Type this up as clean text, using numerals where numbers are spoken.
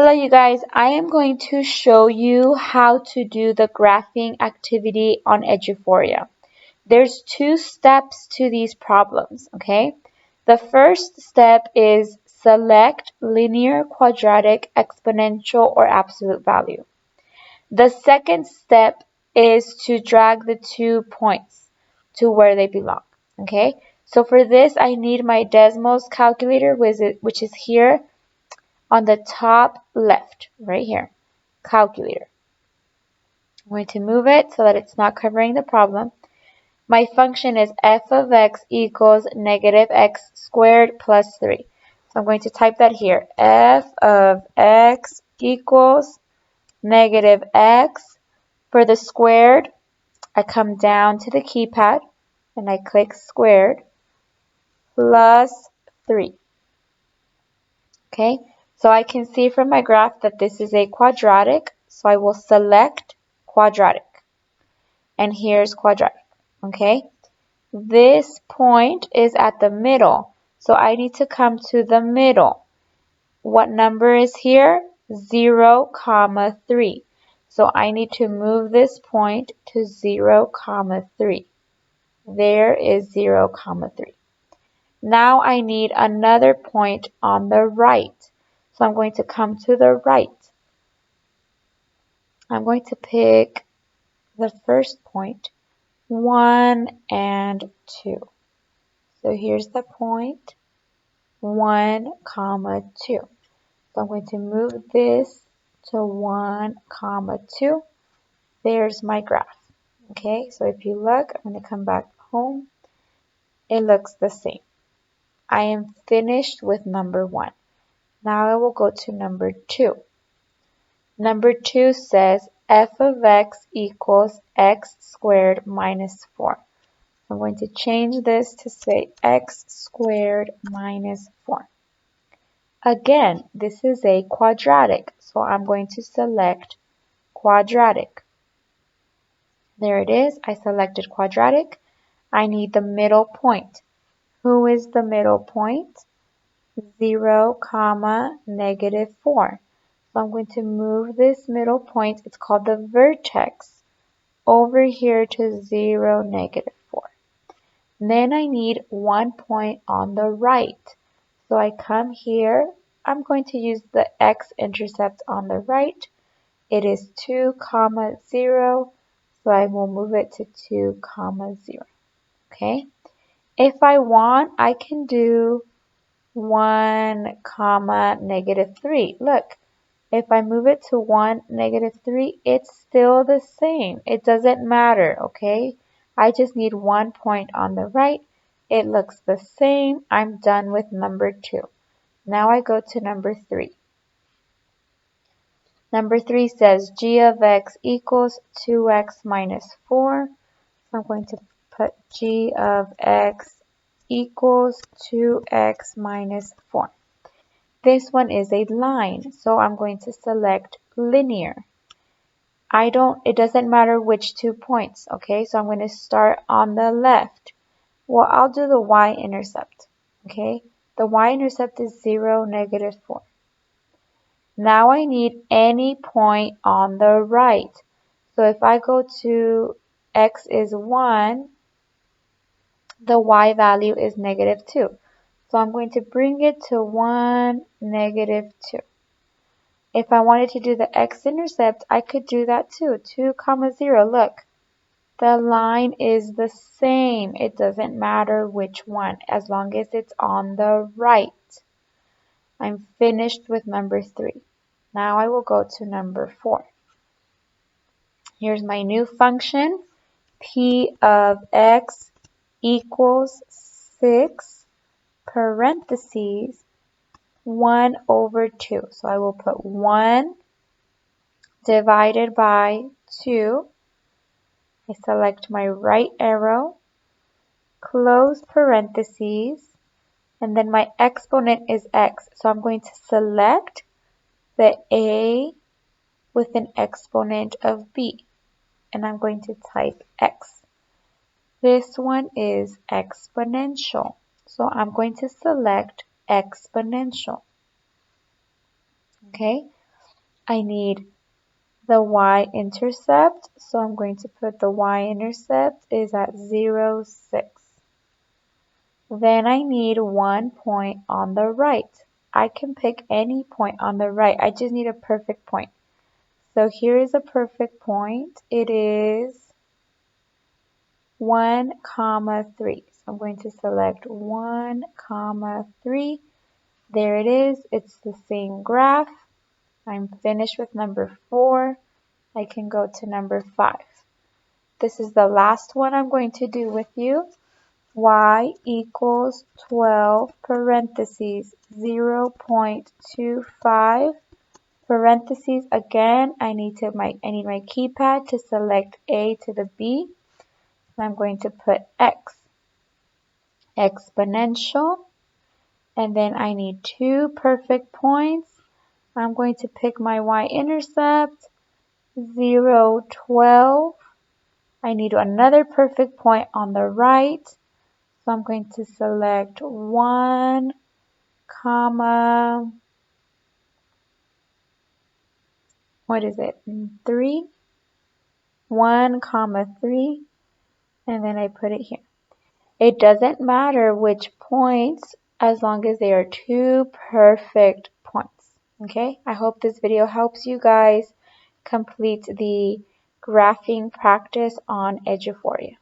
Hello you guys, I am going to show you how to do the graphing activity on Eduphoria. There's two steps to these problems, okay? The first step is select linear, quadratic, exponential, or absolute value. The second step is to drag the 2 points to where they belong, okay? So for this, I need my Desmos calculator, which is here on the top left, right here, calculator. I'm going to move it so that it's not covering the problem. My function is f of x equals negative x squared plus 3. So I'm going to type that here. F of x equals negative x. For the squared, I come down to the keypad and I click squared plus 3. Okay, so I can see from my graph that this is a quadratic, so I will select quadratic. And here's quadratic, okay? This point is at the middle, so I need to come to the middle. What number is here? 0, 3. So I need to move this point to 0, 3. There is 0, 3. Now I need another point on the right. So I'm going to come to the right. I'm going to pick the first point, 1 and 2. So here's the point, 1, 2. So I'm going to move this to 1, 2. There's my graph. Okay, so if you look, I'm going to come back home. It looks the same. I am finished with number 1. Now I will go to number 2. Number 2 says f of x equals x squared minus 4. I'm going to change this to say x squared minus 4. Again, this is a quadratic, so I'm going to select quadratic. There it is. I selected quadratic. I need the middle point. Who is the middle point? 0, negative 4. So I'm going to move this middle point, it's called the vertex, over here to 0, negative 4. Then I need 1 point on the right. So I come here, I'm going to use the x-intercept on the right. It is 2, 0, so I will move it to 2, 0. Okay? If I want, I can do 1, negative 3. Look. If I move it to 1, negative 3, it's still the same. It doesn't matter, okay? I just need 1 point on the right. It looks the same. I'm done with number 2. Now I go to number 3. Number 3 says g of x equals 2x minus 4. So I'm going to put g of x equals 2x minus 4. This one is a line, so I'm going to select linear. It doesn't matter which 2 points, okay? So I'm going to start on the left. Well, I'll do the y-intercept, okay? The y-intercept is 0, negative 4. Now I need any point on the right. So if I go to x is 1, the y value is negative 2. So I'm going to bring it to 1, negative 2. If I wanted to do the x-intercept, I could do that too. 2, 0. Look, the line is the same. It doesn't matter which one, as long as it's on the right. I'm finished with number 3. Now I will go to number 4. Here's my new function. P of x equals 6 parentheses 1 over 2. So I will put 1 divided by 2. I select my right arrow, close parentheses, and then my exponent is x. So I'm going to select the a with an exponent of b, and I'm going to type x. This one is exponential, so I'm going to select exponential. Okay, I need the y-intercept, so I'm going to put the y-intercept is at 0, 6. Then I need 1 point on the right. I can pick any point on the right. I just need a perfect point. So here is a perfect point. It is 1, 3. So I'm going to select 1, 3. There it is. It's the same graph. I'm finished with number 4. I can go to number 5. This is the last one I'm going to do with you. Y equals 12 parentheses 0.25 parentheses. Again, I need my keypad to select A to the B. I'm going to put X exponential, and then I need 2 perfect points. I'm going to pick my y-intercept 0, 12. I need another perfect point on the right. So I'm going to select 1, 3, 1, 3, and then I put it here. It doesn't matter which points as long as they are 2 perfect points. Okay, I hope this video helps you guys complete the graphing practice on Eduphoria.